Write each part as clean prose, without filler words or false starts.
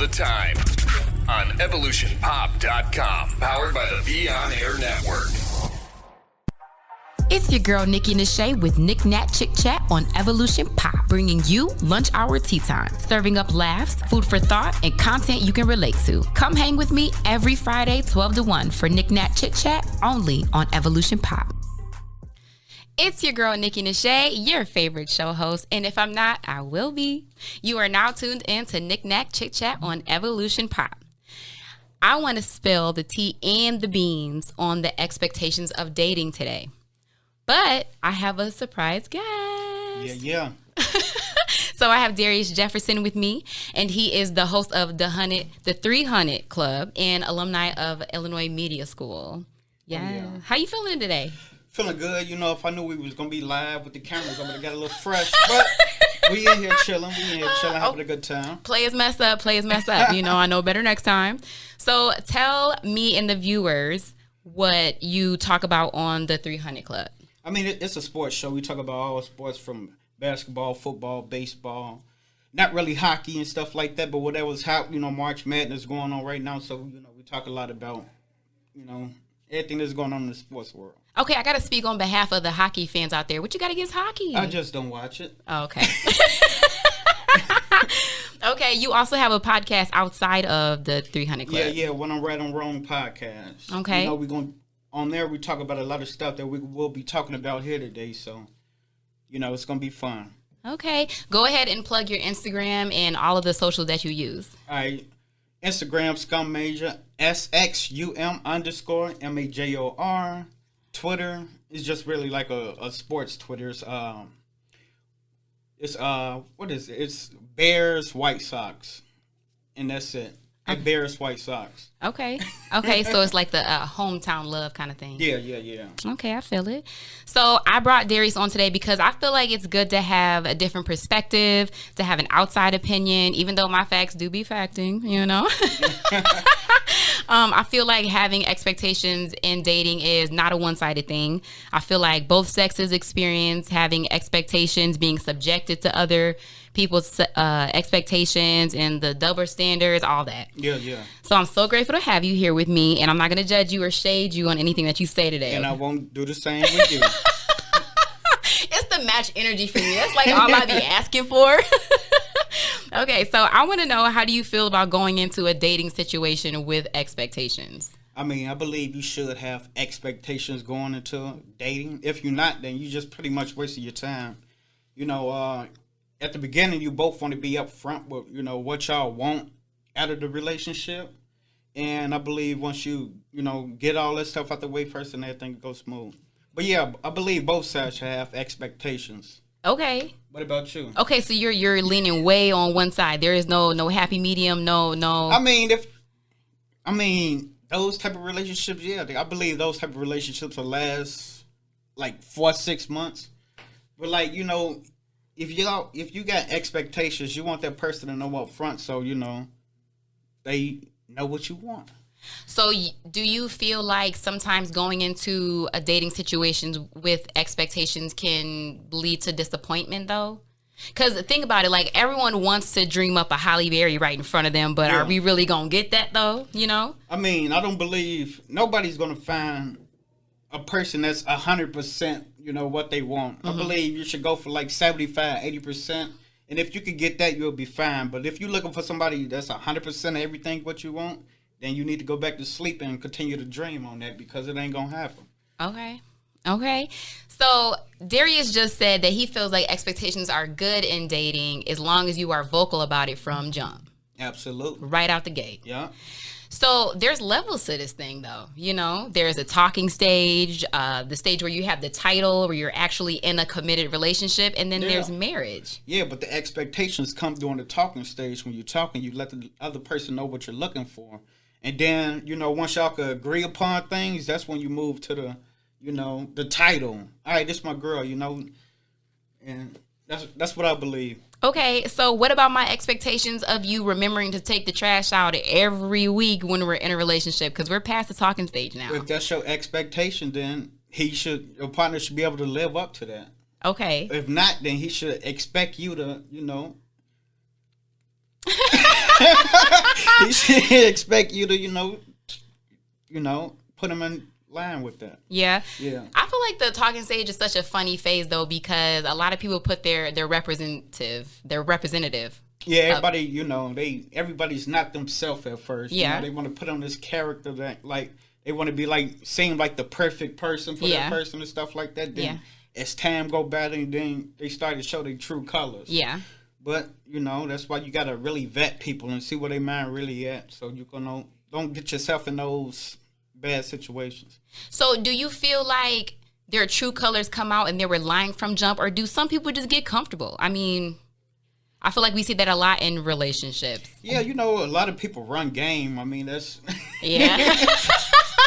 the time on evolutionpop.com, powered by the Be On Air Network. It's your girl, Nikki Nashay with NicNac ChitChat on Evolution Pop, bringing you lunch hour tea time, serving up laughs, food for thought, and content you can relate to. Come hang with me every Friday, 12 to 1 for NicNac ChitChat, only on Evolution Pop. It's your girl, Nikki Nashay, your favorite show host, and if I'm not, I will be. You are now tuned in to NicNac ChitChat on Evolution Pop. I want to spill the tea and the beans on the expectations of dating today. But I have a surprise guest. Yeah. So I have Darius Jefferson with me, and he is the host of the 300 Club and alumni of Illinois Media School. Yeah. How you feeling today? Feeling good. You know, if I knew we was going to be live with the cameras, I would have got a little fresh. But we in here chilling. Having a good time. Players mess up. You know, I know better next time. So tell me and the viewers what you talk about on the 300 Club. I mean, it's a sports show. We talk about all sports from basketball, football, baseball, not really hockey and stuff like that, but whatever's hot, you know, March Madness going on right now. So, you know, we talk a lot about, you know, everything that's going on in the sports world. Okay, I got to speak on behalf of the hockey fans out there. What you got against hockey? I just don't watch it. Oh, okay. Okay, you also have a podcast outside of the 300 Club. Yeah, When I'm Right on Wrong podcast. Okay. You know, we're going to. On there, we talk about a lot of stuff that we will be talking about here today. So, you know, it's going to be fun. Okay. Go ahead and plug your Instagram and all of the social that you use. All right. Instagram, Scum Major, SXUM_MAJOR. Twitter is just really like a sports Twitter. What is it? It's Bears, White Sox. And that's it. Bears, White Sox. Okay, so it's like the hometown love kind of thing. Yeah. Okay, I feel it. So I brought Darius on today because I feel like it's good to have a different perspective, to have an outside opinion, even though my facts do be facting, you know. I feel like having expectations in dating is not a one-sided thing. I feel like both sexes experience having expectations, being subjected to other people's expectations and the double standards, all that. Yeah. So I'm so grateful to have you here with me, and I'm not going to judge you or shade you on anything that you say today. And I won't do the same with you. It's the match energy for me. That's like all I be asking for. Okay, so I want to know, how do you feel about going into a dating situation with expectations? I mean, I believe you should have expectations going into dating. If you're not, then you just pretty much wasting your time. You know, at the beginning, you both want to be upfront with, you know, what y'all want out of the relationship. And I believe once you get all that stuff out the way first, and everything goes smooth. But yeah, I believe both sides should have expectations. Okay. What about you? Okay, so you're leaning way on one side. There is no happy medium, no. I mean, those type of relationships, yeah, I believe those type of relationships will last like 4-6 months. But like, you know, if you got expectations, you want that person to know up front, so you know they know what you want. So do you feel like sometimes going into a dating situation with expectations can lead to disappointment, though? Because think about it, like everyone wants to dream up a Halle Berry right in front of them, but are we really going to get that, though, you know? I mean, I don't believe nobody's going to find a person that's 100%, you know, what they want. Mm-hmm. I believe you should go for like 75, 80%. And if you could get that, you'll be fine. But if you're looking for somebody that's 100% of everything what you want, then you need to go back to sleep and continue to dream on that, because it ain't going to happen. Okay. So Darius just said that he feels like expectations are good in dating as long as you are vocal about it from jump. Absolutely. Right out the gate. Yeah. So there's levels to this thing, though. You know, there's a talking stage, the stage where you have the title, where you're actually in a committed relationship, and then there's marriage. Yeah, but the expectations come during the talking stage. When you're talking, you let the other person know what you're looking for. And then, you know, once y'all could agree upon things, that's when you move to the, you know, the title. All right, this is my girl, you know, and that's what I believe. Okay, so what about my expectations of you remembering to take the trash out every week when we're in a relationship? Because we're past the talking stage now. If that's your expectation, then your partner should be able to live up to that. Okay. If not, then he should expect you to, you know. He should expect you to, put him in line with that. Yeah. Yeah. I feel like the talking stage is such a funny phase though, because a lot of people put their representative. Yeah, everybody, everybody's not themselves at first. Yeah. They want to put on this character that, like, they want to be, like, seem like the perfect person for that person and stuff like that. Then as time go by, then they start to show their true colors. Yeah. But, that's why you got to really vet people and see where their mind really at. So you don't get yourself in those bad situations. So do you feel like their true colors come out and they were lying from jump, or do some people just get comfortable? I mean, I feel like we see that a lot in relationships. Yeah, a lot of people run game. I mean, that's yeah.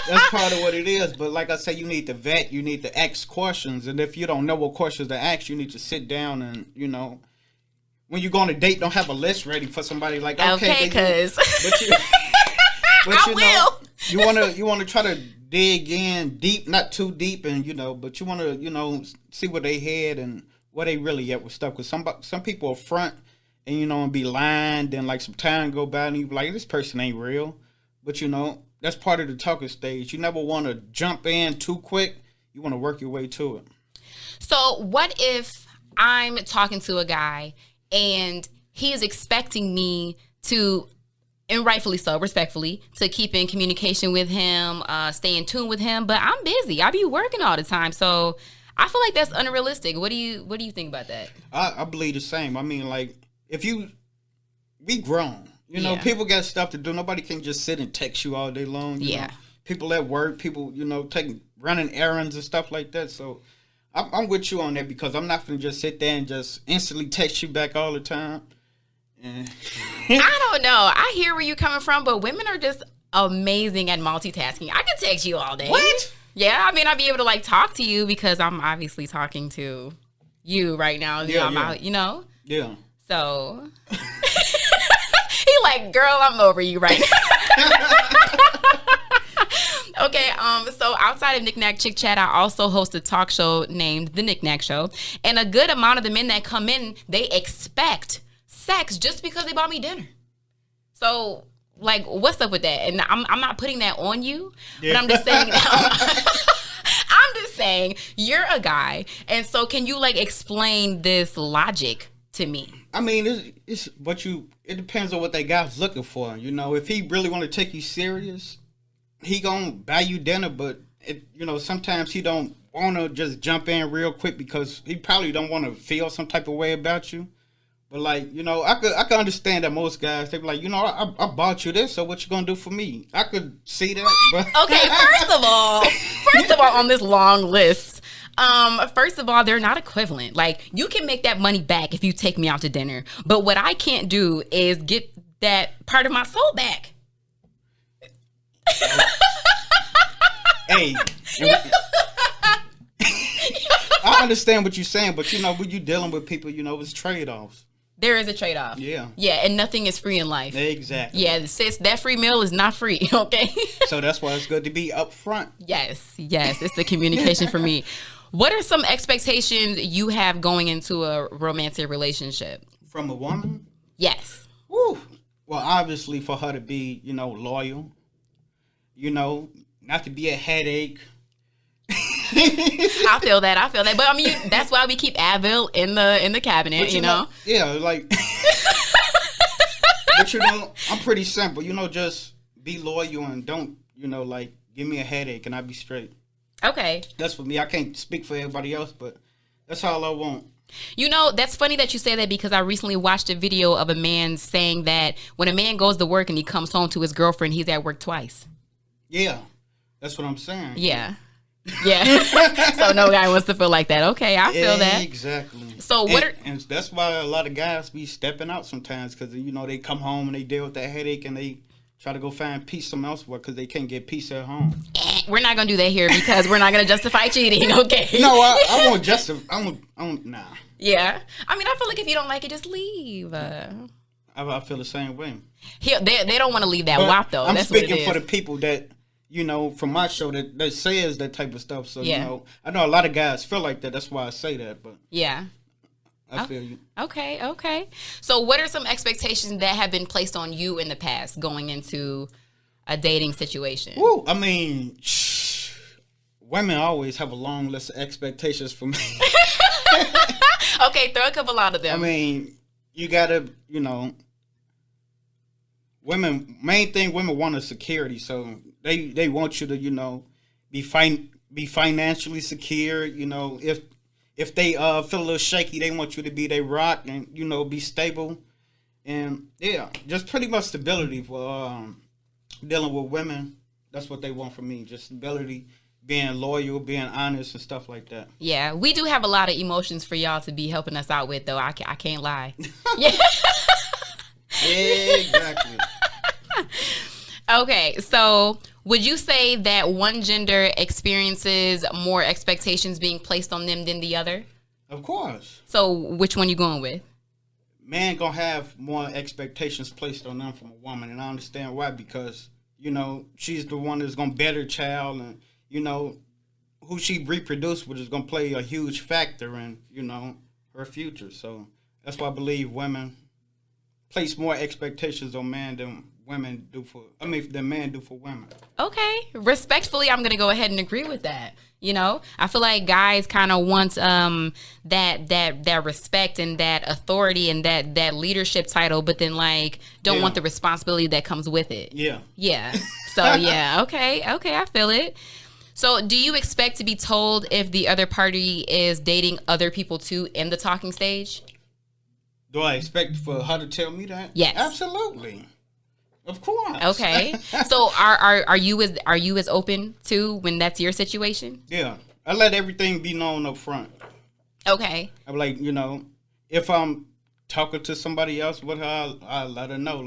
That's part of what it is. But like I say, you need to vet. You need to ask questions. And if you don't know what questions to ask, you need to sit down and, when you go on a date, don't have a list ready for somebody like, okay, because but I will. You want to try to dig in deep, not too deep, and but you want to see where they head and where they really at with stuff. Because some people are front and and be lying. Then like some time go by and you be like, this person ain't real. But that's part of the talking stage. You never want to jump in too quick. You want to work your way to it. So what if I'm talking to a guy and he is expecting me to, and rightfully so, respectfully, to keep in communication with him, stay in tune with him, but I'm busy. I be working all the time. So I feel like that's unrealistic. What do you think about that? I believe the same. I mean, like, we grown. People got stuff to do. Nobody can just sit and text you all day long. You know? People at work, people, running errands and stuff like that. So I'm with you on that, because I'm not going to just sit there and just instantly text you back all the time. I don't know. I hear where you're coming from, but women are just amazing at multitasking. I can text you all day. What? Yeah, I mean, I'd be able to talk to you because I'm obviously talking to you right now. I'm out, Yeah. So he like, girl, I'm over you right now. Okay, so outside of NicNac ChitChat, I also host a talk show named The NicNac Show. And a good amount of the men that come in, they expect sex just because they bought me dinner. So, like, what's up with that? And I'm not putting that on you, but I'm just saying, I'm just saying, you're a guy. And so can you, explain this logic to me? I mean, it depends on what that guy's looking for. If he really want to take you serious, he gonna buy you dinner, but sometimes he don't want to just jump in real quick because he probably don't want to feel some type of way about you. But I could understand that most guys, they be like, I bought you this, so what you gonna do for me? I could see that. But okay, first of all, on this long list, first of all, they're not equivalent. Like, you can make that money back if you take me out to dinner, but what I can't do is get that part of my soul back. Hey, I understand what you're saying, but when you're dealing with people, it's trade-offs. There is a trade-off. Yeah. Yeah, and nothing is free in life. Exactly. Yeah, sis, that free meal is not free, okay? So that's why it's good to be upfront. Yes, it's the communication for me. What are some expectations you have going into a romantic relationship? From a woman? Yes. Woo. Well, obviously for her to be, loyal. Not to be a headache. I feel that. But I mean, that's why we keep Advil in the cabinet, But yeah, like. But I'm pretty simple. Just be loyal and don't, give me a headache and I'll be straight. Okay. That's for me. I can't speak for everybody else, but that's all I want. That's funny that you say that, because I recently watched a video of a man saying that when a man goes to work and he comes home to his girlfriend, he's at work twice. Yeah, that's what I'm saying. Yeah. So no guy wants to feel like that. Okay, I feel that. Exactly. So and that's why a lot of guys be stepping out sometimes, because they come home and they deal with that headache and they try to go find peace somewhere elsewhere because they can't get peace at home. We're not gonna do that here because we're not gonna justify cheating. Okay. No, I won't justify. I won't. Nah. Yeah. I mean, I feel like if you don't like it, just leave. I feel the same way. They don't want to leave that wop though. I'm That's speaking for the people that from my show that says that type of stuff. So I know a lot of guys feel like that. That's why I say that. But yeah. I feel you. Okay. So what are some expectations that have been placed on you in the past going into a dating situation? Woo, I mean, women always have a long list of expectations for me. Okay, throw a couple out of them. I mean, you gotta, main thing women want is security. So they want you to, be financially secure. If they feel a little shaky, they want you to be their rock and be stable. And yeah, just pretty much stability for dealing with women. That's what they want from me. Just stability, being loyal, being honest, and stuff like that. Yeah, we do have a lot of emotions for y'all to be helping us out with, though. I can't lie. Yeah. Exactly. Okay, so would you say that one gender experiences more expectations being placed on them than the other? Of course. So which one you going with? Man gonna have more expectations placed on them from a woman, and I understand why, because she's the one that's gonna bear her child, and who she reproduced with is gonna play a huge factor in her future. So that's why I believe women place more expectations on man than men do for women. Okay, respectfully, I'm gonna go ahead and agree with that. I feel like guys kind of want that respect and that authority and that leadership title, but then don't want the responsibility that comes with it. Yeah. So yeah, okay, I feel it. So do you expect to be told if the other party is dating other people too in the talking stage? Do I expect for her to tell me that? Yes, absolutely. Of course. Okay. So are you as open to when that's your situation? Yeah. I let everything be known up front. Okay. I'm like, if I'm talking to somebody else with her, I'll let her know,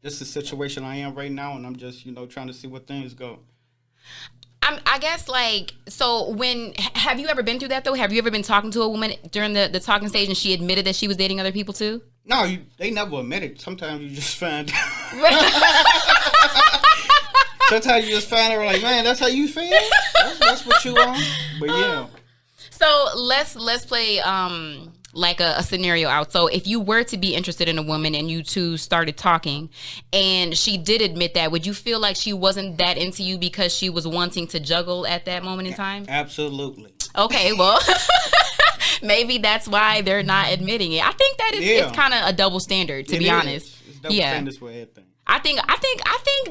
this is the situation I am right now, and I'm just, trying to see where things go. I guess so have you ever been through that though? Have you ever been talking to a woman during the talking stage and she admitted that she was dating other people too? No, they never admit it. Sometimes you just find sometimes you just find out man, that's how you feel? That's what you want? But yeah. So let's play a scenario out. So if you were to be interested in a woman and you two started talking and she did admit that, would you feel like she wasn't that into you because she was wanting to juggle at that moment in time? Absolutely. Okay, well, maybe that's why they're not admitting it. I think that it's kind of a double standard, to be honest. It's double standards for everything. I think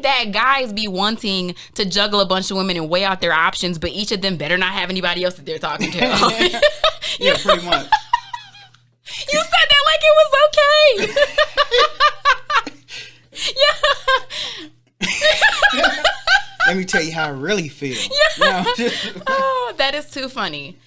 that guys be wanting to juggle a bunch of women and weigh out their options, but each of them better not have anybody else that they're talking to. Yeah, pretty much. You said that like it was okay. Yeah. Let me tell you how I really feel. Yeah. Oh, that is too funny.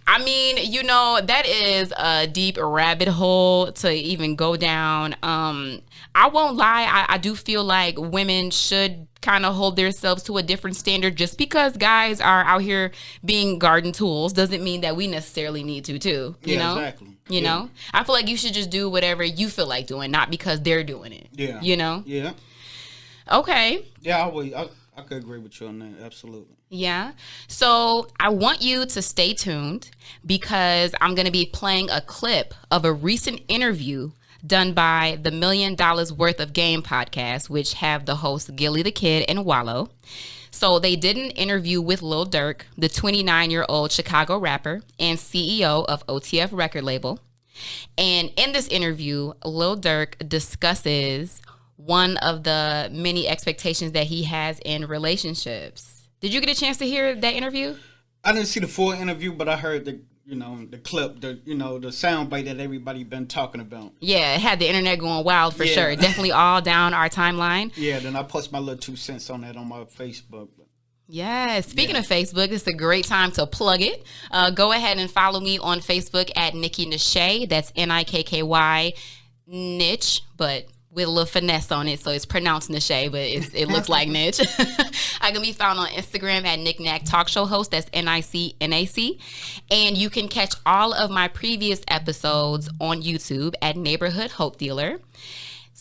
I mean, that is a deep rabbit hole to even go down. I won't lie. I do feel like women should kind of hold themselves to a different standard. Just because guys are out here being garden tools doesn't mean that we necessarily need to too. You know? Exactly. You know? I feel like you should just do whatever you feel like doing, not because they're doing it. Yeah. Yeah. Okay. Yeah, I could agree with you on that. Absolutely. Yeah. So I want you to stay tuned because I'm going to be playing a clip of a recent interview done by the $1 Million Worth of Game podcast, which have the hosts Gilly the Kid and Wallow. So they did an interview with Lil Durk, the 29-year-old Chicago rapper and CEO of OTF record label. And in this interview, Lil Durk discusses one of the many expectations that he has in relationships. Did you get a chance to hear that interview? I didn't see the full interview, but I heard the clip, the sound bite that everybody been talking about. Yeah, it had the internet going wild for sure. Definitely all down our timeline. Yeah, then I post my little 2 cents on that on my Facebook. Yeah, speaking of Facebook, it's a great time to plug it. Go ahead and follow me on Facebook at NickyNache. That's NIKKY niche, but with a little finesse on it, so it's pronounced Nache, but it looks like niche. I can be found on Instagram at NicNac Talk Show Host. That's NICNAC. And you can catch all of my previous episodes on YouTube at Neighborhood Hope Dealer.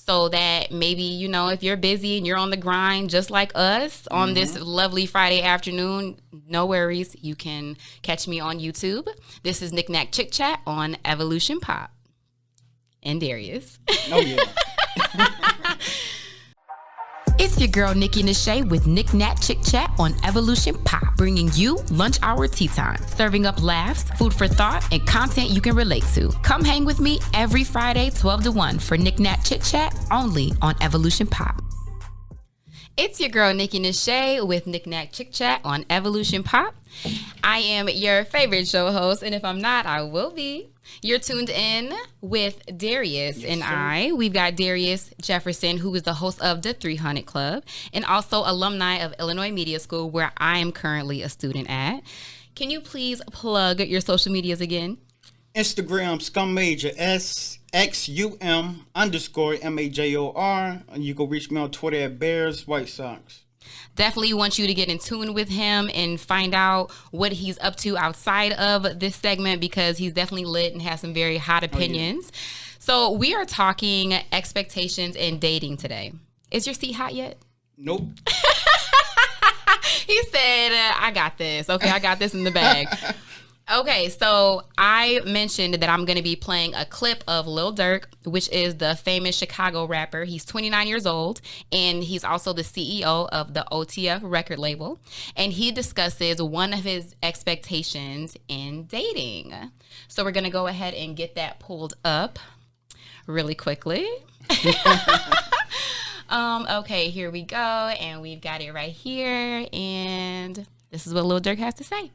so that maybe, you know, if you're busy and you're on the grind just like us on this lovely Friday afternoon, no worries. You can catch me on YouTube. This is NicNac ChitChat on Evolution Pop. And Darius. Oh, yeah. It's your girl, Nikki Nashay, with NicNac ChitChat on Evolution Pop, bringing you lunch hour tea time, serving up laughs, food for thought, and content you can relate to. Come hang with me every Friday, 12 to 1 for NicNac ChitChat, only on Evolution Pop. It's your girl, Nikki Nashay, with NicNac ChitChat on Evolution Pop. I am your favorite show host, and if I'm not, I will be. You're tuned in with Darius and I. We've got Darius Jefferson, who is the host of the 300 Club, and also alumni of Illinois Media School, where I am currently a student at. Can you please plug your social medias again? Instagram, ScumMajor, SXUM_MAJOR. And you can reach me on Twitter at Bears White Sox. Definitely want you to get in tune with him and find out what he's up to outside of this segment, because he's definitely lit and has some very hot opinions. So we are talking expectations and dating today. Is your seat hot yet? Nope. He said, I got this. Okay, I got this in the bag. Okay, so I mentioned that I'm going to be playing a clip of Lil Durk, which is the famous Chicago rapper. He's 29 years old, and he's also the CEO of the OTF record label. And he discusses one of his expectations in dating. So we're going to go ahead and get that pulled up really quickly. Okay, here we go. And we've got it right here. And this is what Lil Durk has to say.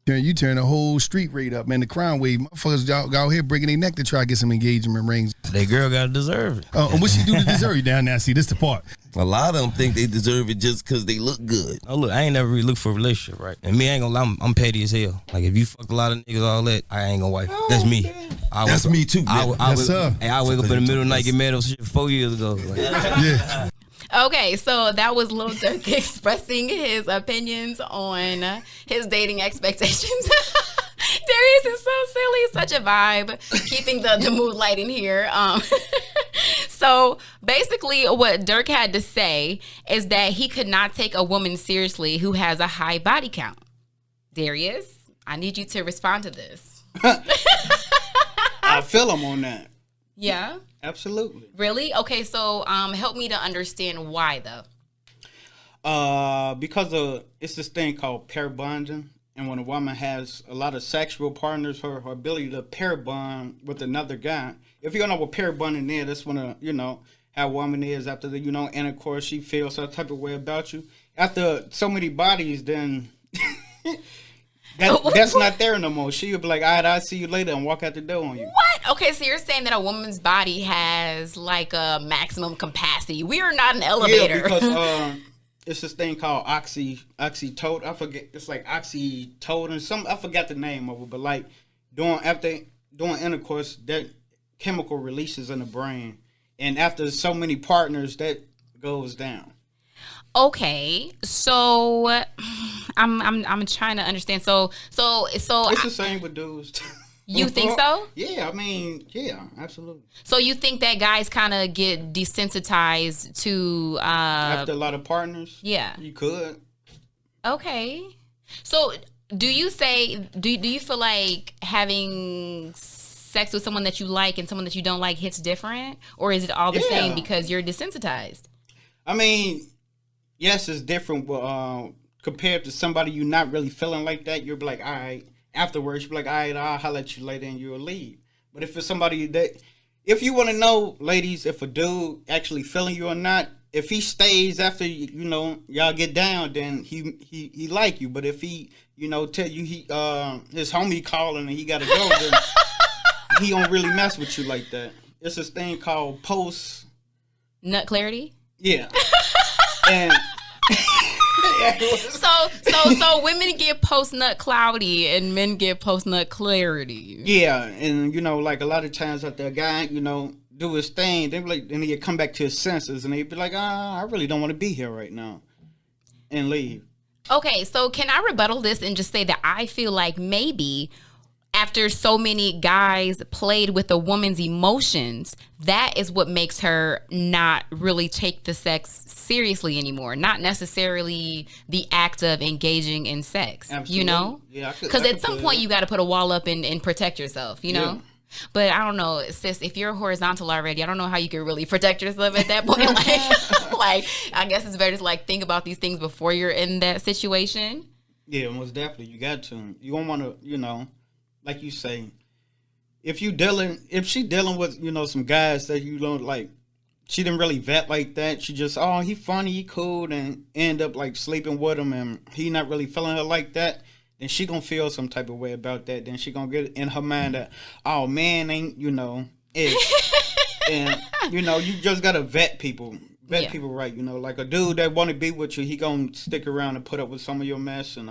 You turn the whole street rate up, man. The crime wave, motherfuckers out here breaking their neck to try to get some engagement rings. That girl gotta deserve it. And what she do to deserve you down there? See, this the part. A lot of them think they deserve it just because they look good. Oh, look, I ain't never really looked for a relationship, right? And me, I ain't gonna lie, I'm petty as hell. Like, if you fucked a lot of niggas, all that, I ain't gonna wife. That's me. That's me too. I wake wake up in the middle of the night, get mad over shit 4 years ago. Like, yeah. Okay, so that was Lil Durk expressing his opinions on his dating expectations. Darius is so silly, such a vibe, keeping the mood light in here. So basically what Durk had to say is that he could not take a woman seriously who has a high body count. Darius, I need you to respond to this. I feel him on that. Yeah? Absolutely. Really? Okay, so help me to understand why, though. Because it's this thing called pair bonding. And when a woman has a lot of sexual partners, her ability to pair bond with another guy. If you don't know what pair bonding is, that's when how a woman is after the, intercourse, she feels some type of way about you. After so many bodies, then that's not there no more. She'll be like, all right, I'll see you later, and walk out the door on you. What? Okay, so you're saying that a woman's body has like a maximum capacity. We are not an elevator. Yeah, because it's this thing called oxytocin. I forget. It's like oxytocin. I forgot the name of it, but like doing intercourse, that chemical releases in the brain, and after so many partners, that goes down. Okay, so I'm trying to understand. So it's the same with dudes. You think so? Yeah, I mean, yeah, absolutely. So you think that guys kind of get desensitized to after a lot of partners? Yeah, you could. Okay, so do you feel like having sex with someone that you like and someone that you don't like hits different, or is it all the same because you're desensitized? I mean, yes, it's different compared to somebody you're not really feeling like that. You'll be like, all right. Afterwards, you'll be like, all right, I'll holler at you later and you'll leave. But if it's somebody that, if you want to know, ladies, if a dude actually feeling you or not, if he stays after, y'all get down, then he like you. But if he, tell you his homie calling and he got to go, then he don't really mess with you like that. It's this thing called post nut clarity. Yeah. And so women get post nut cloudy and men get post nut clarity. Yeah, and like a lot of times after a guy, do his thing, then he'd come back to his senses and he'd be like, I really don't want to be here right now, and leave. Okay, so can I rebuttal this and just say that I feel like maybe after so many guys played with a woman's emotions, that is what makes her not really take the sex seriously anymore. Not necessarily the act of engaging in sex. Absolutely. You know? Yeah, because at some point you got to put a wall up and protect yourself, you know? Yeah. But I don't know, sis, if you're horizontal already, I don't know how you can really protect yourself at that point. Like I guess it's better to like think about these things before you're in that situation. Yeah, most definitely. You got to. You don't want to, you know, like you say, if she dealing with, you know, some guys that you don't like, she didn't really vet like that. She just, oh, he funny, he cool, and end up like sleeping with him, and he not really feeling her like that. Then she gonna feel some type of way about that. Then she gonna get in her mind that, oh man, ain't, you know, it. And you know, you just gotta vet people. People right, you know, like a dude that want to be with you, he gonna stick around and put up with some of your mess and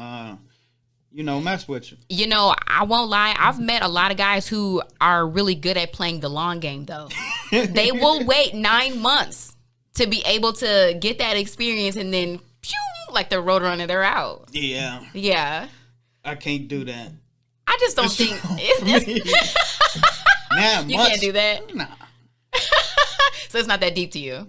you know, mess with you. You know, I won't lie, I've met a lot of guys who are really good at playing the long game though. They will wait 9 months to be able to get that experience, and then pew, like the road runner, they're out. Yeah, I can't do that. I just don't think it's 9 months. You can't do that. Nah. So it's not that deep to you.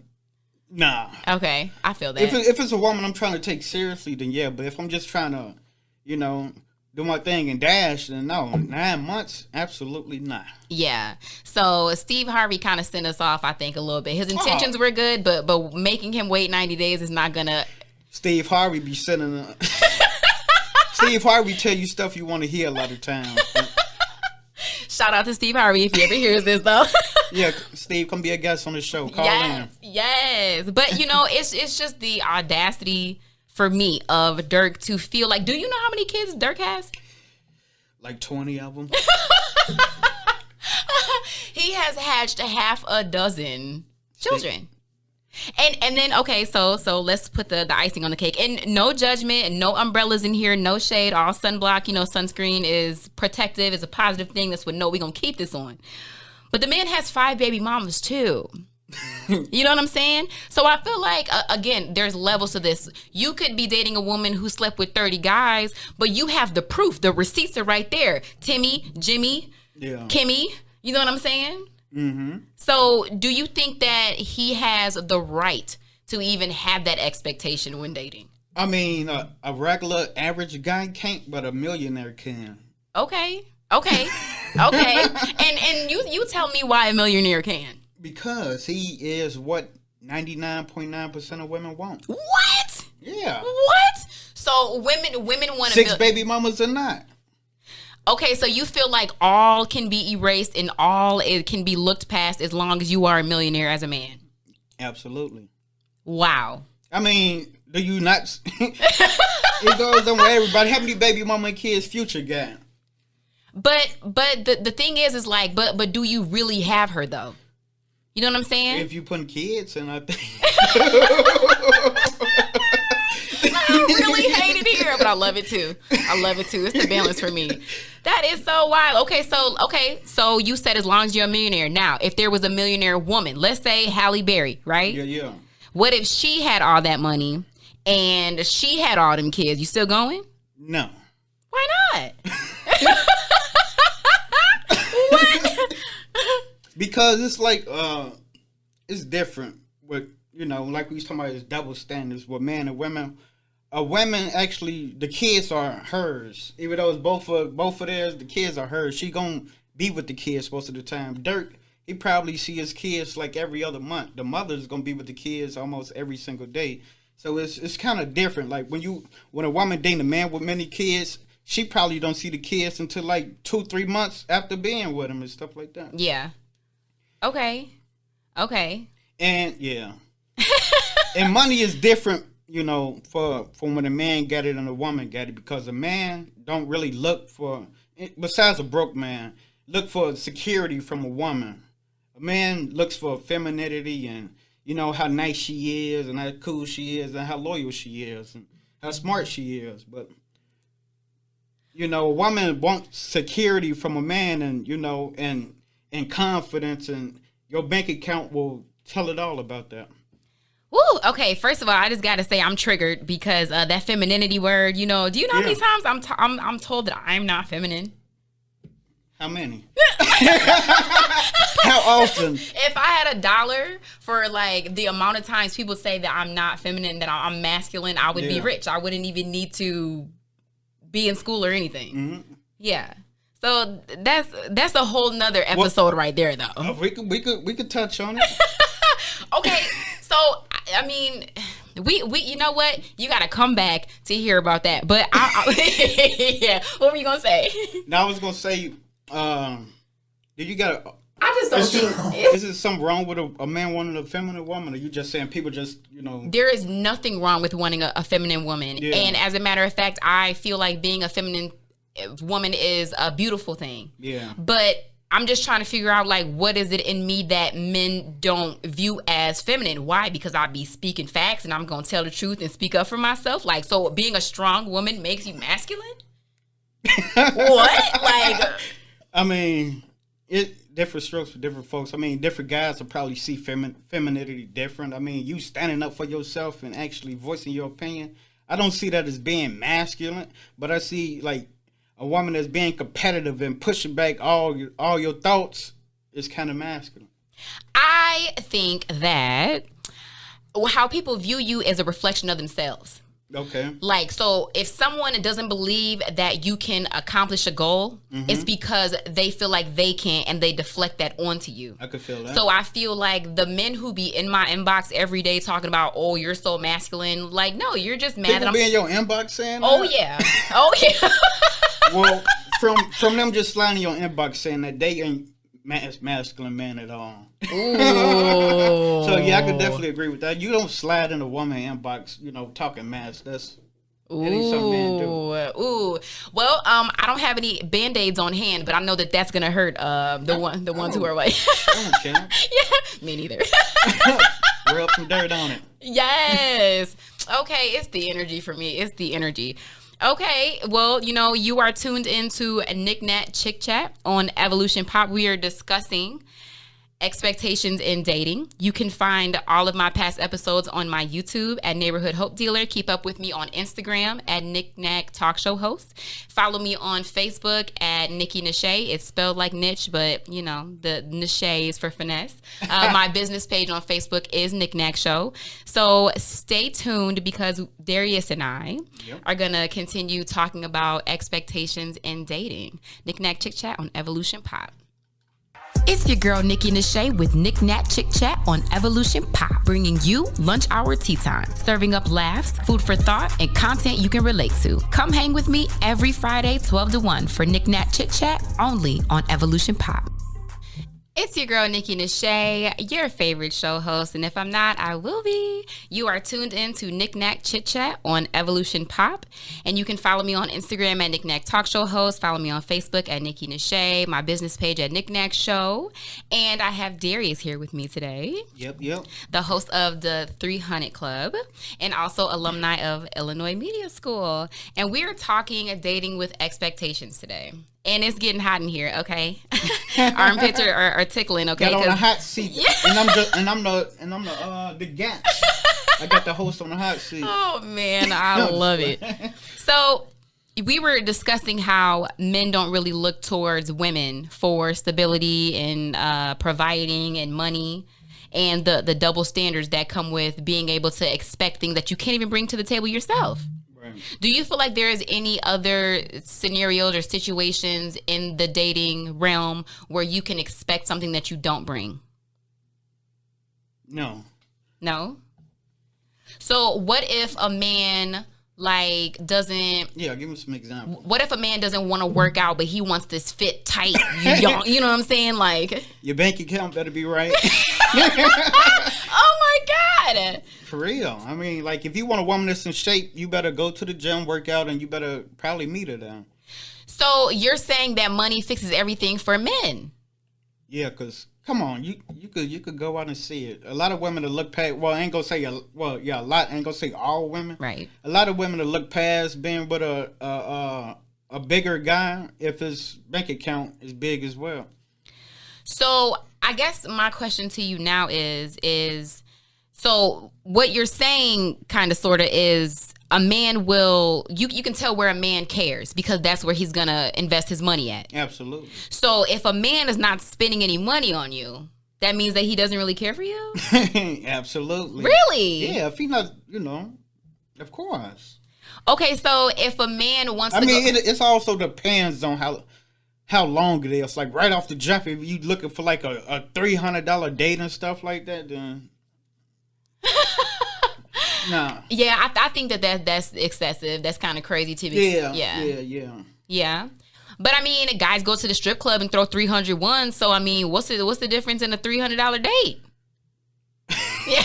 Nah. Okay, I feel that. If it's a woman I'm trying to take seriously, then yeah. But if I'm just trying to, you know, do my thing and dash, then no. 9 months, absolutely not. Yeah. So Steve Harvey kind of sent us off, I think, a little bit. His intentions were good, but making him wait 90 days is not gonna. Steve Harvey be sending. Steve Harvey tell you stuff you want to hear a lot of times. Shout out to Steve Harvey if he ever hears this though. Yeah, Steve, come be a guest on the show. Call in. Yes. But you know, it's just the audacity for me of Dirk to feel like. Do you know how many kids Dirk has? Like 20 of them. He has hatched half a dozen children. And then okay, so let's put the icing on the cake. And no judgment, no umbrellas in here, no shade, all sunblock, you know, sunscreen is protective, is a positive thing. That's what we're gonna keep this on. But the man has 5 baby mamas too. You know what I'm saying? So I feel like again, there's levels to this. You could be dating a woman who slept with 30 guys, but you have the proof. The receipts are right there. Timmy, Jimmy, Kimmy, you know what I'm saying? Mm-hmm. So do you think that he has the right to even have that expectation when dating? I mean, a regular average guy can't, but a millionaire can. Okay. And you tell me why a millionaire can. Because he is what 99.9% of women want. What? Yeah. What? So women want 6 baby mamas or not. Okay, so you feel like all can be erased and all it can be looked past as long as you are a millionaire as a man. Absolutely. Wow. I mean, do you not? It goes on with everybody. How many baby mama and kids Future got? But the thing is like, but do you really have her though? You know what I'm saying? If you putting kids in, I think. I really hate it here, but I love it too. It's the balance for me. That is so wild. Okay, so you said as long as you're a millionaire. Now, if there was a millionaire woman, let's say Halle Berry, right? Yeah. What if she had all that money and she had all them kids? You still going? No. Why not? What? Because it's like it's different with, you know, like we was talking about, it's double standards with men and women. A woman, actually, the kids are hers. Even though it's both of theirs, the kids are hers. She gonna be with the kids most of the time. Dirk, he probably see his kids like every other month. The mother's gonna be with the kids almost every single day. So it's kind of different. Like when a woman dating a man with many kids, she probably don't see the kids until like 2-3 months after being with him and stuff like that. Yeah. Okay. And yeah. And money is different, you know, from when a man got it and a woman got it, because a man don't really look for, besides a broke man, look for security from a woman. A man looks for femininity and, you know, how nice she is and how cool she is and how loyal she is and how smart she is. But, you know, a woman wants security from a man and, you know, and confidence, and your bank account will tell it all about that. Woo, okay, first of all, I just got to say I'm triggered because that femininity word, you know, do you know how many times I'm told that I'm not feminine? How many? How often? If I had $1 for like the amount of times people say that I'm not feminine, that I'm masculine, I would be rich. I wouldn't even need to be in school or anything. Mm-hmm. Yeah. So that's a whole nother episode right there, though. We could touch on it. Okay, so I mean, we you know what? You got to come back to hear about that. But yeah, what were you gonna say? Now I was gonna say, did you got? I just don't think. Is it something wrong with a man wanting a feminine woman? Or you just saying people just There is nothing wrong with wanting a feminine woman, and as a matter of fact, I feel like being a feminine woman is a beautiful thing. Yeah. But I'm just trying to figure out, like, what is it in me that men don't view as feminine? Why? Because I be speaking facts and I'm going to tell the truth and speak up for myself. Like, so being a strong woman makes you masculine? What? Like, I mean, it different strokes for different folks. I mean, different guys will probably see femininity different. I mean, you standing up for yourself and actually voicing your opinion. I don't see that as being masculine, but I see, like, a woman that's being competitive and pushing back all your thoughts is kind of masculine. I think that how people view you is a reflection of themselves. Okay. Like, so if someone doesn't believe that you can accomplish a goal, it's because they feel like they can't and they deflect that onto you. I could feel that. So I feel like the men who be in my inbox every day talking about, oh, you're so masculine. Like, no, you're just mad people that I'm be in your inbox saying Oh, that? yeah. Oh, yeah. Well, from them just sliding your inbox saying that they ain't masculine man at all. So yeah, I could definitely agree with that. You don't slide in a woman inbox, talking mass. That ain't something men do. Ooh. Well, I don't have any Band-Aids on hand, but I know that's gonna hurt the ones who are white. I don't care. Yeah, me neither. Rub some dirt on it. Yes. Okay, it's the energy for me. It's the energy. Okay, well, you are tuned into NicNac ChitChat on Evolution Pop. We are discussing expectations in dating. You can find all of my past episodes on my YouTube at Neighborhood Hope Dealer. Keep up with me on Instagram at NicNac Talk Show Host. Follow me on Facebook at Nikki Nashay. It's spelled like niche, but the Nashay is for finesse. My business page on Facebook is NicNac Show. So stay tuned because Darius and I are going to continue talking about expectations in dating. NicNac Chick Chat on Evolution Pop. It's your girl, Nikki Nashay, with NicNac Chick Chat on Evolution Pop, bringing you lunch hour tea time, serving up laughs, food for thought, and content you can relate to. Come hang with me every Friday, 12 to 1 for NicNac Chick Chat, only on Evolution Pop. It's your girl, Nikki Nashay, your favorite show host, and if I'm not, I will be. You are tuned in to NicNac Chit Chat on Evolution Pop, and you can follow me on Instagram at NicNac Talk Show Host, follow me on Facebook at Nikki Nashay, my business page at NicNac Show, and I have Darius here with me today. Yep. The host of the 300 Club, and also alumni of Illinois Media School, and we're talking dating with expectations today. And it's getting hot in here, okay? Armpits are tickling, okay? Got on a hot seat, and I'm the guest. I got the host on the hot seat. Oh man, I love it. So we were discussing how men don't really look towards women for stability and providing and money, and the double standards that come with being able to expect things that you can't even bring to the table yourself. Do you feel like there is any other scenarios or situations in the dating realm where you can expect something that you don't bring? No. So what if a man doesn't? Yeah, give me some examples. What if a man doesn't want to work out, but he wants this fit, tight, young? You know what I'm saying? Like, your bank account better be right. Oh my God. For real. I mean, if you want a woman that's in shape, you better go to the gym, work out, and you better probably meet her there. So you're saying that money fixes everything for men? Yeah, because come on, you could go out and see it. A lot of women that look past. Well, I ain't gonna say a lot. I ain't gonna say all women. Right. A lot of women that look past being with a bigger guy if his bank account is big as well. So I guess my question to you now is so what you're saying kind of sort of is a man will, you can tell where a man cares because that's where he's gonna invest his money at. Absolutely. So if a man is not spending any money on you, that means that he doesn't really care for you? Absolutely. Really? Yeah, if he not, of course. Okay, so if a man wants to it also depends on how long it is. Like right off the jump, if you looking for like a $300 date and stuff like that, then nah. Yeah, I think that's excessive. That's kind of crazy to be. Yeah. But I mean, guys go to the strip club and throw 301. So I mean, what's the difference in a $300 date? Yeah.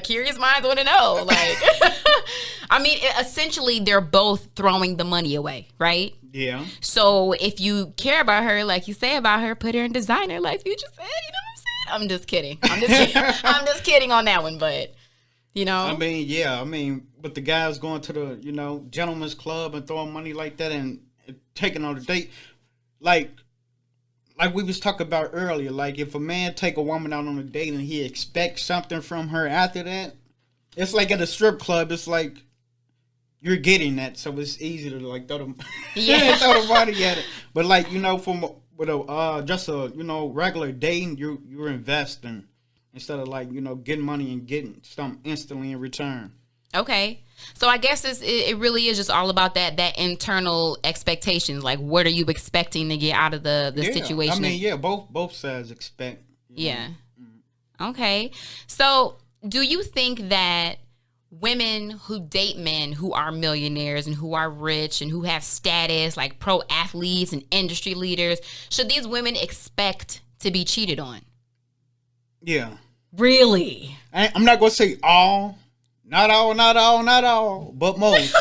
Curious minds want to know. Like, I mean, essentially, they're both throwing the money away, right? Yeah. So if you care about her, like you say about her, put her in designer, like Future said. You know what I'm saying? I'm just kidding. I'm just kidding on that one, but I mean, but the guys going to the gentleman's club and throwing money like that and taking on a date, like we was talking about earlier, like if a man take a woman out on a date and he expects something from her after that, it's like at a strip club, it's like you're getting that, so it's easy to like throw the body at it. But like with a regular dating, you're investing instead of like getting money and getting something instantly in return. Okay. So I guess it really is just all about that internal expectations. Like, what are you expecting to get out of the situation? I mean, both sides expect. Yeah. Okay. So do you think that women who date men who are millionaires and who are rich and who have status, like pro athletes and industry leaders, should these women expect to be cheated on? Yeah. Really? I'm not going to say all. Not all, but most.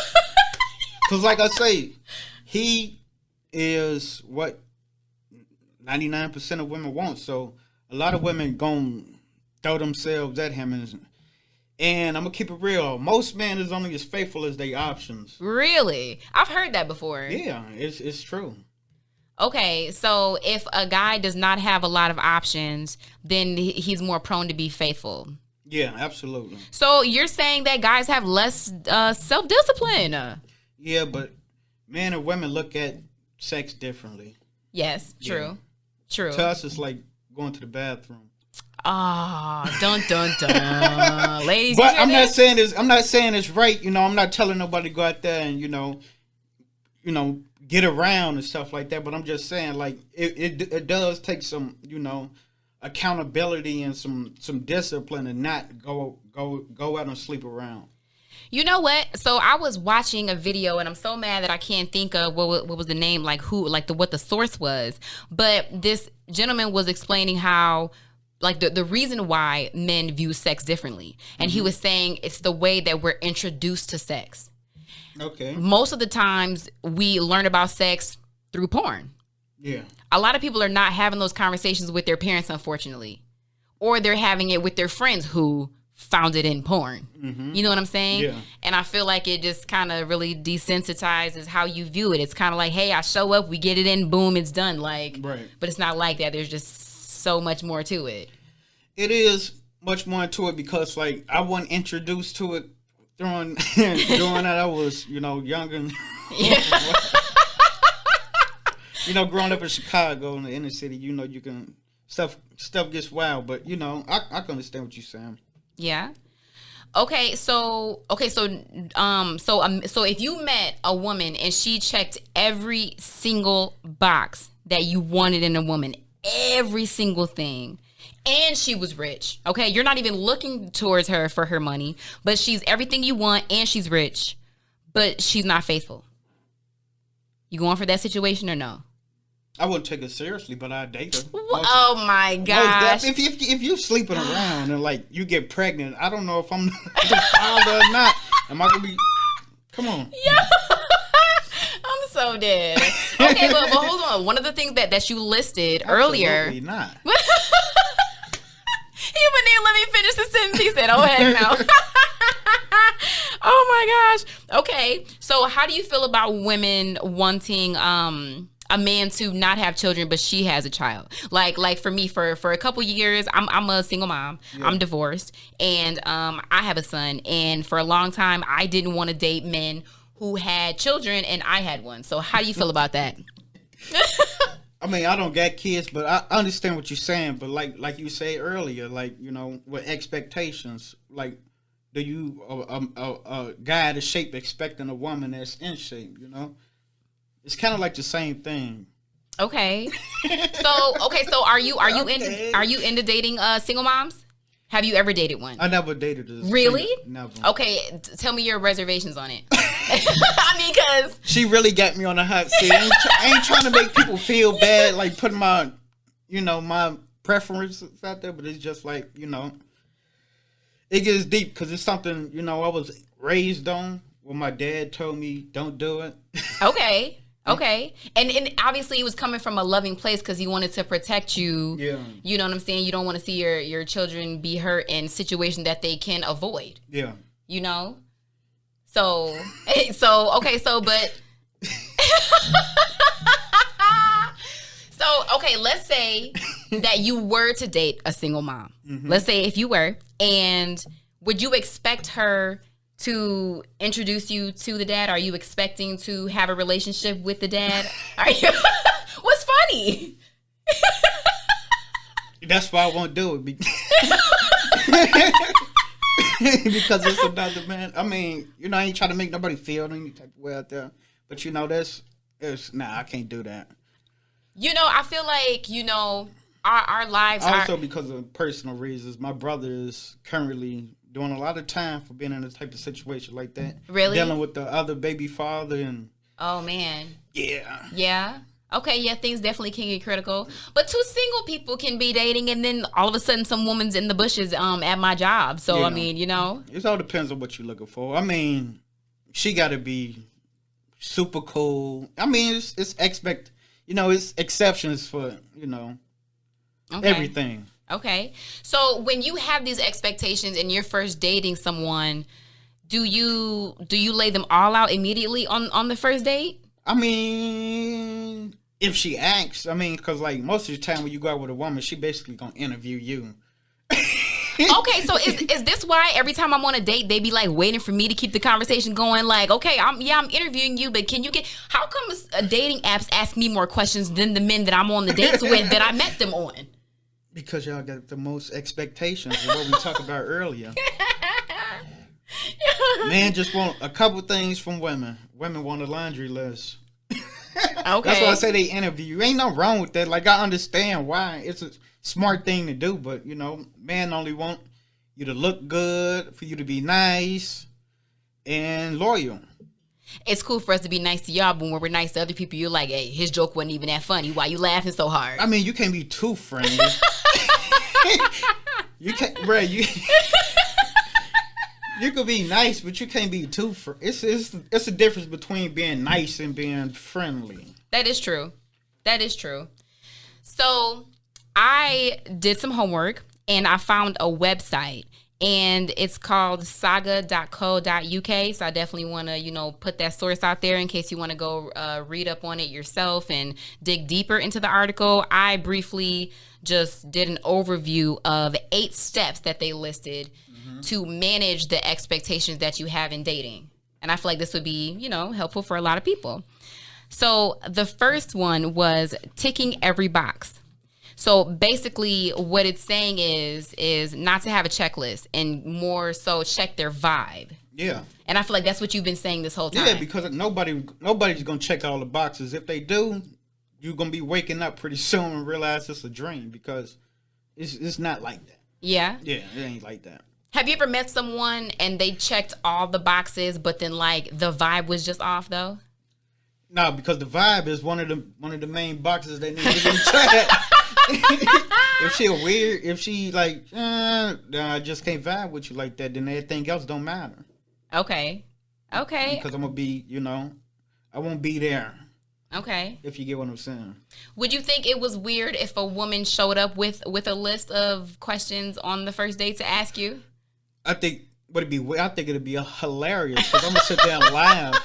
Because like I say, he is what 99% of women want. So a lot of women going to throw themselves at him. And I'm going to keep it real. Most men is only as faithful as their options. Really? I've heard that before. Yeah, it's true. Okay, so if a guy does not have a lot of options, then he's more prone to be faithful. Yeah, absolutely. So you're saying that guys have less self-discipline? Yeah, but men and women look at sex differently. Yes, true. Yeah. True. To us, it's like going to the bathroom. Ah, dun dun dun, ladies. But I'm not saying it's right. I'm not telling nobody to go out there and get around and stuff like that. But I'm just saying, like it does take some accountability and some discipline and not go out and sleep around. You know what? So I was watching a video and I'm so mad that I can't think of what was the name, like what the source was. But this gentleman was explaining how like the reason why men view sex differently. And he was saying it's the way that we're introduced to sex. Okay. Most of the times we learn about sex through porn. Yeah. A lot of people are not having those conversations with their parents, unfortunately. Or they're having it with their friends who found it in porn. Mm-hmm. You know what I'm saying? Yeah. And I feel like it just kind of really desensitizes how you view it. It's kind of like, hey, I show up, we get it in, boom, it's done. Like, right. But it's not like that. There's just so much more to it. It is much more to it because, like, I wasn't introduced to it during that I was, younger. Yeah. Growing up in Chicago in the inner city, you can stuff gets wild, but I can understand what you're saying. Yeah. So if you met a woman and she checked every single box that you wanted in a woman, every single thing, and she was rich, okay, you're not even looking towards her for her money, but she's everything you want and she's rich, but she's not faithful. You going for that situation or no? I wouldn't take it seriously, but I'd date her. Oh my gosh! If you sleeping around and like you get pregnant, I don't know if I'm the father or not. Am I gonna be? Come on. Yeah. I'm so dead. Okay, but hold on. One of the things that you listed earlier. Absolutely not. He wouldn't even let me finish the sentence. He said, "Oh heck no." Oh my gosh. Okay, so how do you feel about women wanting a man to not have children, but she has a child. Like for me, for a couple years, I'm a single mom. Yeah. I'm divorced, and I have a son. And for a long time, I didn't want to date men who had children, and I had one. So how do you feel about that? I mean, I don't got kids, but I understand what you're saying. But like you said earlier, like, you know, with expectations, like, do you a guy out of shape expecting a woman that's in shape? You know, it's kind of like the same thing. Okay. So are you into dating single moms? Have you ever dated one? I never dated a Really? Never. Okay, tell me your reservations on it. I mean, because she really got me on the hot seat. I ain't trying to make people feel bad, like putting my preferences out there, but it's just like, you know, it gets deep because it's something, you know, I was raised on. When my dad told me, don't do it. Okay. And obviously it was coming from a loving place because he wanted to protect you. Yeah. You know what I'm saying? You don't want to see your children be hurt in situations that they can avoid. Yeah. You know? So but so, okay, let's say that you were to date a single mom. Mm-hmm. Let's say if you were, and would you expect her to introduce you to the dad? Are you expecting to have a relationship with the dad? Are you? What's funny? That's why I won't do it. Because it's another man. I mean, you know, I ain't trying to make nobody feel any type of way out there. But, you know, I can't do that. You know, I feel like, you know, our lives also because of personal reasons. My brother is currently doing a lot of time for being in a type of situation like that. Really? Dealing with the other baby father and... Oh, man. Yeah. Yeah? Okay, yeah, things definitely can get critical. But two single people can be dating, and then all of a sudden some woman's in the bushes at my job. So, yeah. I mean, you know. It all depends on what you're looking for. I mean, she got to be super cool. I mean, it's it's exceptions for, you know, everything. Okay. So when you have these expectations and you're first dating someone, do you lay them all out immediately on the first date? I mean, if she asks, I mean, because like most of the time when you go out with a woman, she basically gonna interview you. Okay, so is this why every time I'm on a date, they be like waiting for me to keep the conversation going? Like, okay, I'm interviewing you, but how come dating apps ask me more questions than the men that I'm on the dates with that I met them on? Because y'all got the most expectations of what we talked about earlier. Men just want a couple things from women. Women want a laundry list. Okay. That's why I say they interview you. Ain't nothing wrong with that. Like, I understand why. It's a smart thing to do, but, you know, men only want you to look good, for you to be nice and loyal. It's cool for us to be nice to y'all, but when we're nice to other people, you're like, hey, his joke wasn't even that funny. Why you laughing so hard? I mean, you can't be too friendly. You can't, bruh, you could be nice, but you can't be too it's a difference between being nice and being friendly. That is true. So I did some homework and I found a website, and it's called saga.co.uk. So I definitely want to, you know, put that source out there in case you want to go read up on it yourself and dig deeper into the article. I briefly just did an overview of 8 steps that they listed to manage the expectations that you have in dating. And I feel like this would be, you know, helpful for a lot of people. So the first one was ticking every box. So basically what it's saying is not to have a checklist and more so check their vibe. Yeah. And I feel like that's what you've been saying this whole time. Yeah, because nobody's going to check all the boxes. If they do, you're going to be waking up pretty soon and realize it's a dream, because it's not like that. Yeah? Yeah, it ain't like that. Have you ever met someone and they checked all the boxes, but then like the vibe was just off though? No, because the vibe is one of the main boxes they need to be checked. If she like, I just can't vibe with you like that, then everything else don't matter. Okay. Because I'm gonna be, you know, I won't be there. Okay. If you get what I'm saying. Would you think it was weird if a woman showed up with a list of questions on the first date to ask you? I think it'd be hilarious, because I'm gonna sit there and laugh.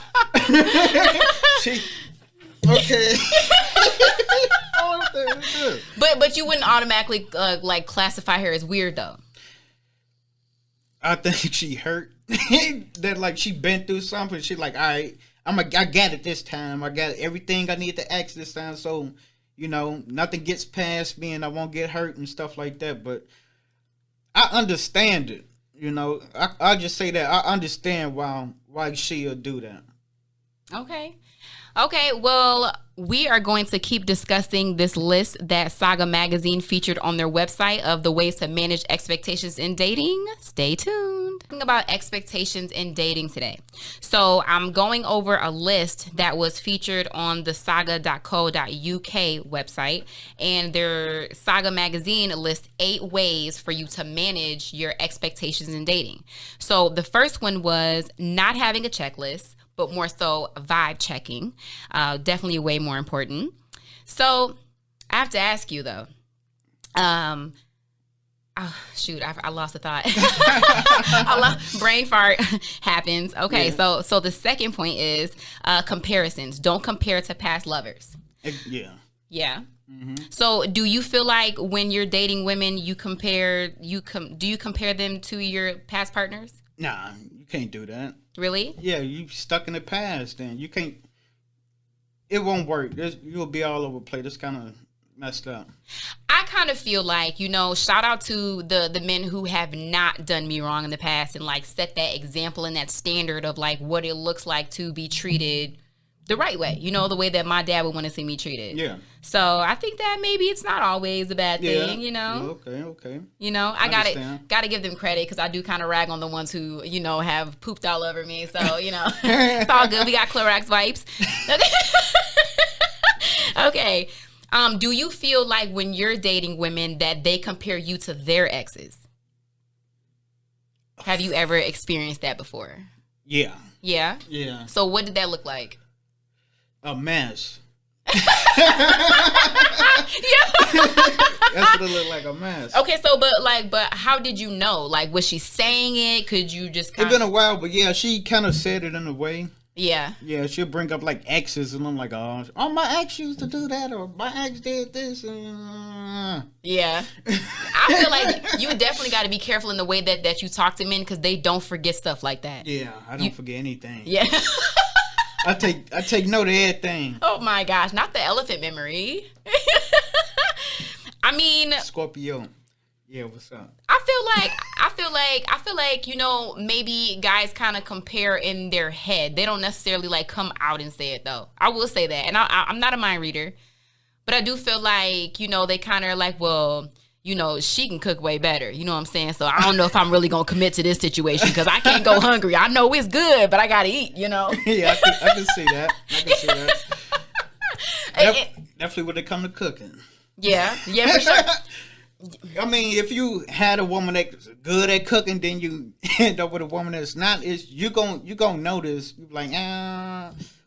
Okay. But you wouldn't automatically like classify her as weird though. I think she hurt. That like she been through something. She like, all right, I got it this time. I got everything I need to ask this time. So, nothing gets past me and I won't get hurt and stuff like that. But I understand it. I just say that I understand why she'll do that. Okay, well, we are going to keep discussing this list that Saga Magazine featured on their website of the ways to manage expectations in dating. Stay tuned. Talking about expectations in dating today. So I'm going over a list that was featured on the saga.co.uk website, and their Saga Magazine lists 8 ways for you to manage your expectations in dating. So the first one was not having a checklist, but more so vibe checking. Definitely way more important. So I have to ask you though. I lost a thought. Brain fart happens. Okay, yeah. So the second point is comparisons. Don't compare to past lovers. Yeah. Yeah. Mm-hmm. So do you feel like when you're dating women, do you compare them to your past partners? Nah, you can't do that. Really? Yeah, you stuck in the past, then you can't. It won't work. You'll be all over the place. It's kind of messed up. I kind of feel like, shout out to the men who have not done me wrong in the past and like set that example and that standard of like what it looks like to be treated the right way. The way that my dad would want to see me treated. Yeah. So I think that maybe it's not always a bad thing, Yeah, okay. I gotta give them credit because I do kind of rag on the ones who, have pooped all over me. So, it's all good. We got Clorox wipes. Okay. Do you feel like when you're dating women that they compare you to their exes? Have you ever experienced that before? Yeah. Yeah? Yeah. So what did that look like? A mess. Yeah. That's what it looked like, a mess. Okay, so but how did you know? Like, was she saying it? Could you just It's been a while, but yeah, she kind of said it in a way. Yeah. Yeah, she'll bring up like exes, and I'm like, oh, my ex used to do that, or my ex did this. Yeah. I feel like you definitely got to be careful in the way that you talk to men because they don't forget stuff like that. Yeah, I don't forget anything. Yeah. I take note of everything. Oh my gosh, not the elephant memory. I mean, Scorpio. Yeah, what's up? I feel like maybe guys kind of compare in their head. They don't necessarily like come out and say it though. I will say that, and I'm not a mind reader, but I do feel like they kind of like, well, she can cook way better. You know what I'm saying? So I don't know if I'm really gonna commit to this situation because I can't go hungry. I know it's good, but I gotta eat. Yeah, I can see that. Definitely when it come to cooking. Yeah, for sure. I mean, if you had a woman that's good at cooking, then you end up with a woman that's not. You gonna notice. You're like,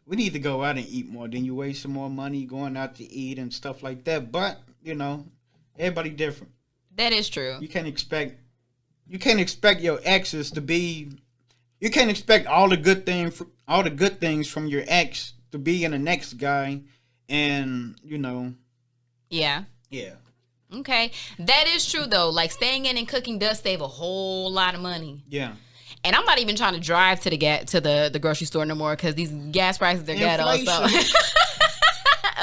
we need to go out and eat more. Then you waste some more money going out to eat and stuff like that. But everybody different. That is true. You can't expect your exes to be. You can't expect all the good things from your ex to be in the next guy, and Yeah. Yeah. Okay, that is true though. Like staying in and cooking does save a whole lot of money. Yeah. And I'm not even trying to drive to the grocery store no more because these gas prices are ghetto. So.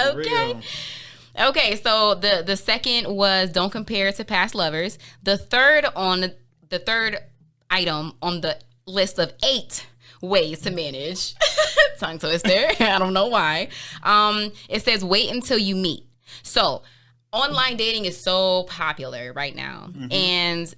Okay. Okay, so the second was don't compare to past lovers. The third item on the list of 8 ways to manage tongue twister. I don't know why. It says wait until you meet. So online dating is so popular right now. Mm-hmm. And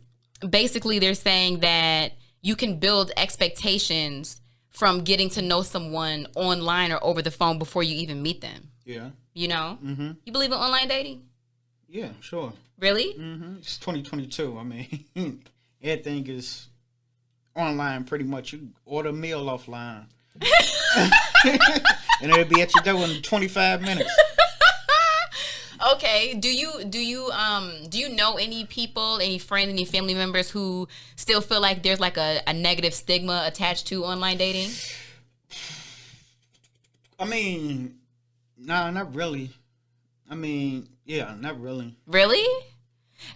basically they're saying that you can build expectations from getting to know someone online or over the phone before you even meet them. Yeah. Mm-hmm. You believe in online dating? Yeah, sure. Really? Mm-hmm. It's 2022. I mean, everything is online pretty much. You order a meal offline. And it'll be at your door in 25 minutes. Okay. Do you know any people, any friends, any family members who still feel like there's like a negative stigma attached to online dating? I mean, no, not really. I mean, yeah, not really. Really?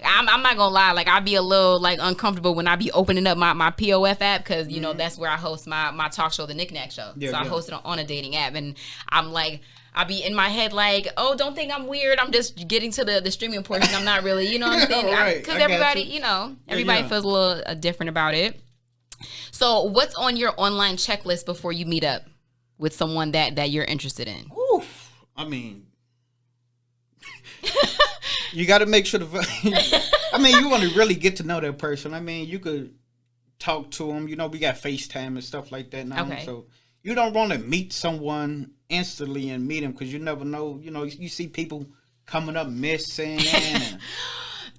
I'm not gonna lie. Like, I'd be a little like uncomfortable when I be opening up my POF app because you know that's where I host my talk show, the NicNac show. Yeah, so I host it on a dating app, and I'm like, I be in my head like, oh, don't think I'm weird. I'm just getting to the streaming portion. I'm not really, you know what I'm saying? Right, Because I got everybody, you. you know, everybody feels a little different about it. So, what's on your online checklist before you meet up with someone that you're interested in? Oof. I mean, you got to make sure I mean, you want to really get to know that person. I mean, you could talk to them. You know, we got FaceTime and stuff like that now. Okay. So you don't want to meet someone instantly and meet them because you never know. You know, you see people coming up missing. And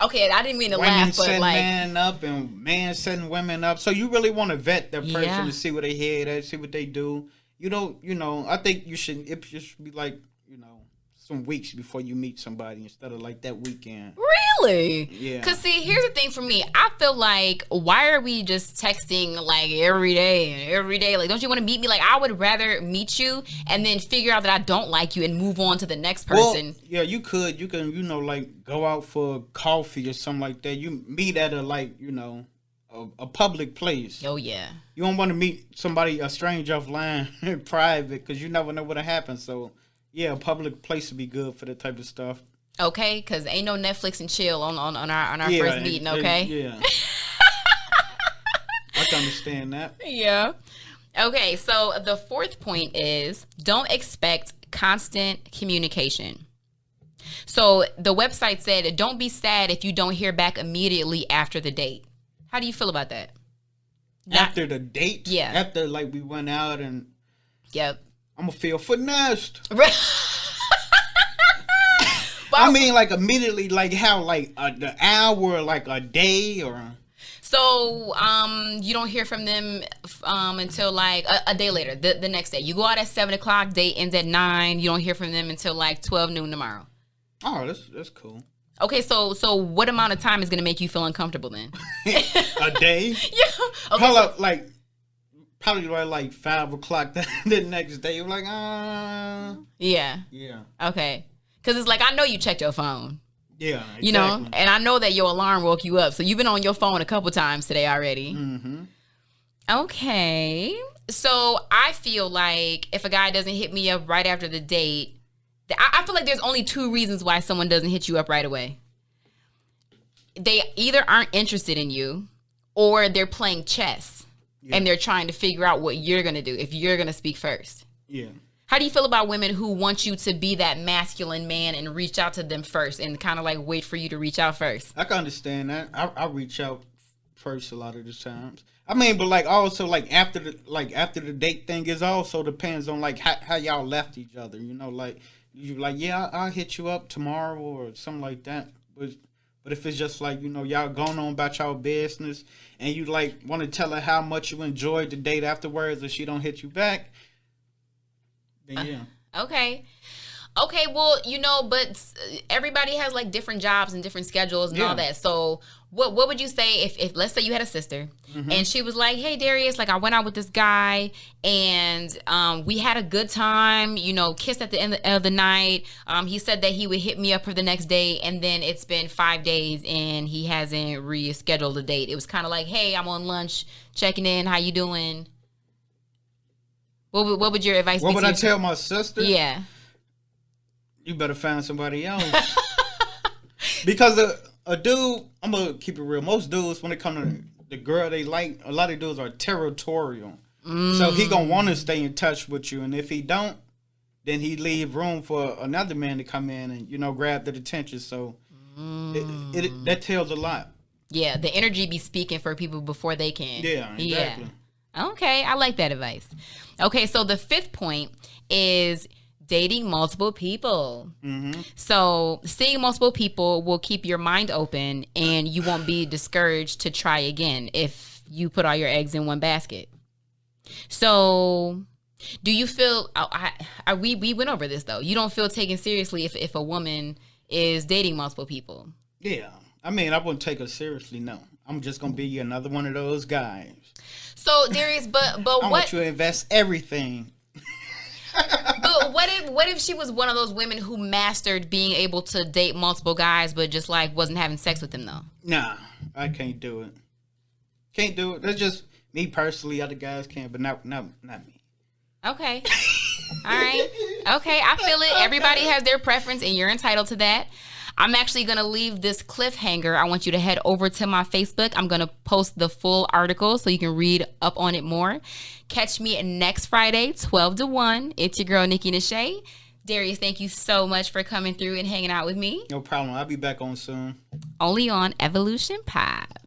Okay, I didn't mean to women laugh, but setting like, men up and men setting women up. So you really want to vet that person Yeah. to see where they head at, see what they do. You don't, you know, I think it should be like, you know, some weeks before you meet somebody instead of like that weekend. really? Yeah. Because, see, here's the thing for me. I feel like, why are we just texting, like, every day and every day? Like, don't you want to meet me? Like, I would rather meet you and then figure out that I don't like you and move on to the next person. Well, yeah, you can, you know, like go out for coffee or something like that. You meet at a, like, you know, a public place. Oh, yeah. You don't want to meet somebody, a stranger offline in private because you never know what'll happen. So, yeah, a public place would be good for that type of stuff. Okay? Because ain't no Netflix and chill on our Yeah, first meeting, okay? Yeah. I can understand that. Yeah. Okay, so the fourth point is don't expect constant communication. So the website said, don't be sad if you don't hear back immediately after the date. How do you feel about that? After the date? Yeah. After, like, we went out and Yep. I'm going to feel finessed. But I mean, like, immediately, like, how, like, the hour, like, a day, or... So, you don't hear from them until like a day later, the next day. You go out at 7 o'clock, date ends at 9. You don't hear from them until like 12 noon tomorrow. Oh, that's cool. Okay, so what amount of time is gonna make you feel uncomfortable then? A day? Yeah. Okay. Probably like 5 o'clock the next day. You're like, Yeah. yeah, Okay. Because it's like, I know you checked your phone. yeah, exactly. You know, and I know that your alarm woke you up. So you've been on your phone a couple times today already. Mm-hmm. Okay. So I feel like if a guy doesn't hit me up right after the date, I feel like there's only two reasons why someone doesn't hit you up right away. They either aren't interested in you or they're playing chess and they're trying to figure out what you're going to do if you're going to speak first. Yeah. How do you feel about women who want you to be that masculine man and reach out to them first and kind of like wait for you to reach out first? I can understand that. I reach out first a lot of the times. I mean, but like also like after the date thing is also depends on like how y'all left each other. You know, like you like, yeah, I'll hit you up tomorrow or something like that. But if it's just like, you know, y'all going on about y'all business and you like want to tell her how much you enjoyed the date afterwards and she don't hit you back, then yeah. Okay, well, you know, but everybody has like different jobs and different schedules and all that. So what would you say if let's say you had a sister and she was like, hey, Darius, like I went out with this guy and we had a good time, you know, kissed at the end of the night. He said that he would hit me up for the next day and then it's been 5 days and he hasn't rescheduled a date. It was kind of like, hey, I'm on lunch, checking in, how you doing? What would your advice be? What would I tell my sister? Yeah. You better find somebody else. Because a dude, I'm going to keep it real. Most dudes, when it comes to the girl they like, a lot of dudes are territorial. So he going to want to stay in touch with you. And if he don't, then he leave room for another man to come in and, you know, grab the attention. So that tells a lot. Yeah, the energy be speaking for people before they can. Yeah, exactly. Yeah. Okay, I like that advice. Okay, so the fifth point is dating multiple people. Mm-hmm. So seeing multiple people will keep your mind open and you won't be discouraged to try again if you put all your eggs in one basket. So do you feel, we went over this though, you don't feel taken seriously if a woman is dating multiple people? Yeah. I mean, I wouldn't take her seriously, no. I'm just going to be another one of those guys. So Darius, but I want you to invest everything. But what if she was one of those women who mastered being able to date multiple guys, but just like wasn't having sex with them though? Nah, I can't do it. Can't do it. That's just me personally. Other guys can, but not me. Okay. All right. Okay, I feel it. Everybody has their preference, and you're entitled to that. I'm actually going to leave this cliffhanger. I want you to head over to my Facebook. I'm going to post the full article so you can read up on it more. Catch me next Friday, 12 to 1. It's your girl, Nikki Nashay. Darius, thank you so much for coming through and hanging out with me. No problem. I'll be back on soon. Only on Evolution Pop.